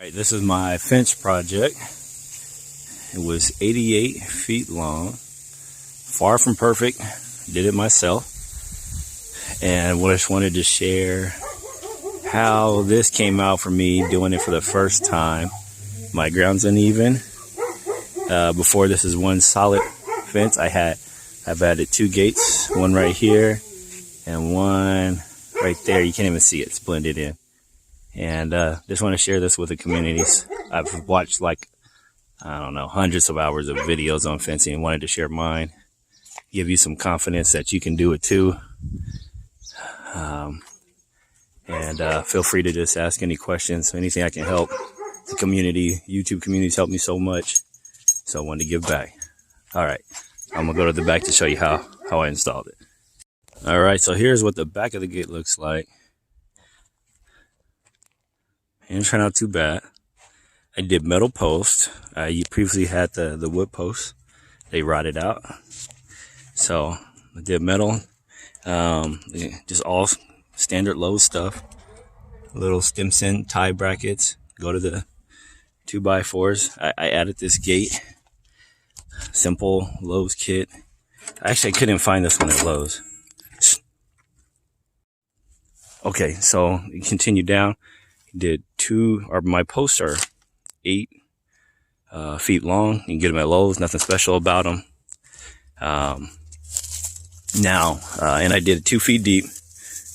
Right, this is my fence project. It was 88 feet long, far from perfect, did it myself. And I just wanted to share how this came out for me doing it for the first time. My ground's uneven. Before this is one solid fence. I've added two gates, one right here and one right there. You can't even see it, it's blended in. And just want to share this with the communities. I've watched I don't know, hundreds of hours of videos on fencing and wanted to share mine. Give you some confidence that you can do it too. Feel free to just ask any questions, anything I can help. The community, YouTube communities helped me so much. So I wanted to give back. All right, I'm gonna go to the back to show you how I installed it. All right, so here's what the back of the gate looks like. It didn't turn out too bad. I did metal posts. You previously had the wood posts. They rotted out. So I did metal. Just all standard Lowe's stuff. Little Stimson tie brackets. Go to the 2x4s. I added this gate. Simple Lowe's kit. Actually, I couldn't find this one at Lowe's. Okay, so you continue down. Did my posts are 8 feet long. You can get them at Lowe's, nothing special about them. And I did it 2 feet deep.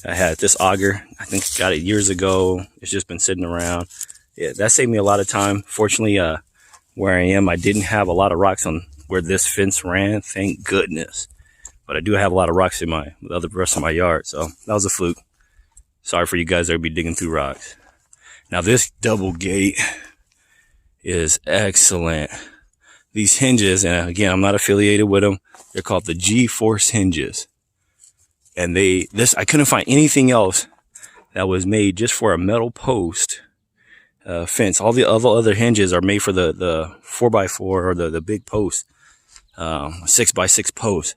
I had this auger, I think got it years ago. It's just been sitting around. Yeah, that saved me a lot of time. Fortunately, where I am, I didn't have a lot of rocks on where this fence ran, thank goodness. But I do have a lot of rocks in the rest of my yard, so that was a fluke. Sorry for you guys that would be digging through rocks. Now this double gate is excellent. These hinges, and again, I'm not affiliated with them. They're called the G-Force hinges. And I couldn't find anything else that was made just for a metal post fence. All the other hinges are made for the 4x4 or the big post, 6x6 post.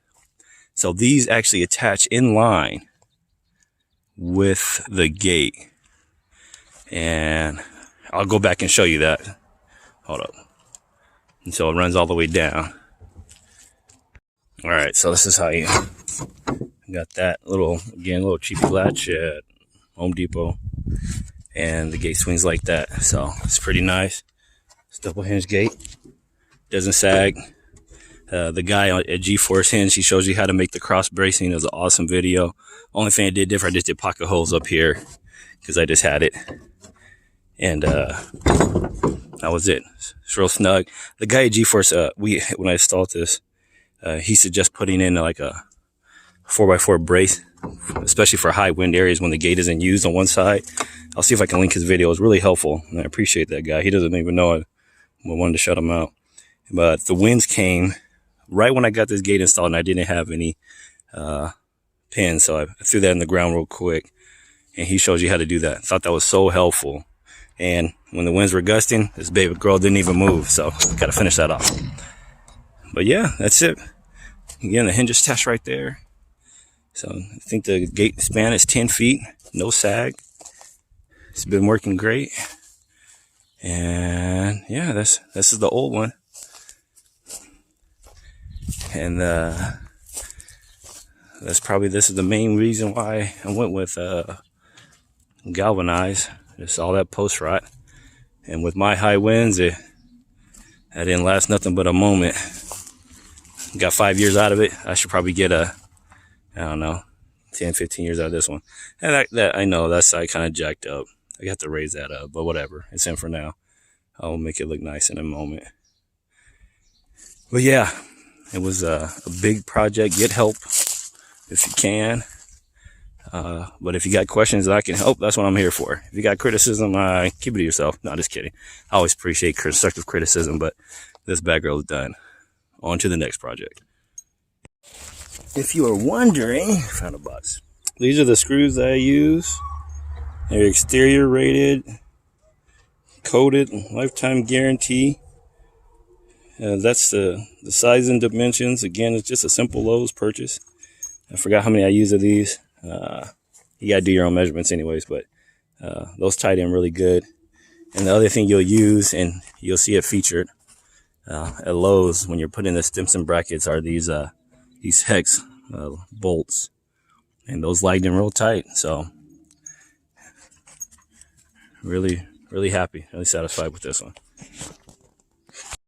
So these actually attach in line with the gate. And I'll go back and show you that. Hold up. And so it runs all the way down. All right, so this is how you got that little cheapy latch at Home Depot. And the gate swings like that. So it's pretty nice. It's double hinge gate. Doesn't sag. The guy at G-Force Hinge, he shows you how to make the cross bracing. It was an awesome video. Only thing I did different, I just did pocket holes up here because I just had it. And that was it. It's real snug. The guy at G-Force, when I installed this, he suggests putting in like a 4x4 brace, especially for high wind areas when the gate isn't used on one side. I'll see if I can link his video. It's really helpful, and I appreciate that guy. He doesn't even know I wanted to shut him out. But the winds came right when I got this gate installed, and I didn't have any pins, so I threw that in the ground real quick, and he shows you how to do that. I thought that was so helpful. And when the winds were gusting, this baby girl didn't even move, so got to finish that off. But yeah, that's it. Again, the hinge is attached right there. So I think the gate span is 10 feet, no sag. It's been working great. And yeah, this is the old one. And this is the main reason why I went with galvanized. Just all that post rot. And with my high winds, that didn't last nothing but a moment. Got 5 years out of it. I should probably get I don't know, 10, 15 years out of this one. And that I know that side kind of jacked up. I got to raise that up, but whatever. It's in for now. I'll make it look nice in a moment. But yeah, it was a big project. Get help if you can. But if you got questions that I can help, that's what I'm here for. If you got criticism, keep it to yourself. No, just kidding. I always appreciate constructive criticism, but this bad girl is done. On to the next project. If you are wondering, found a box. These are the screws that I use. They're exterior rated, coated, lifetime guarantee. That's the size and dimensions. Again, it's just a simple Lowe's purchase. I forgot how many I use of these. You gotta do your own measurements anyways, but those tied in really good. And the other thing you'll use, and you'll see it featured at Lowe's when you're putting the Stimson brackets, are these hex bolts, and those lagged in real tight. So really happy, really satisfied with this one.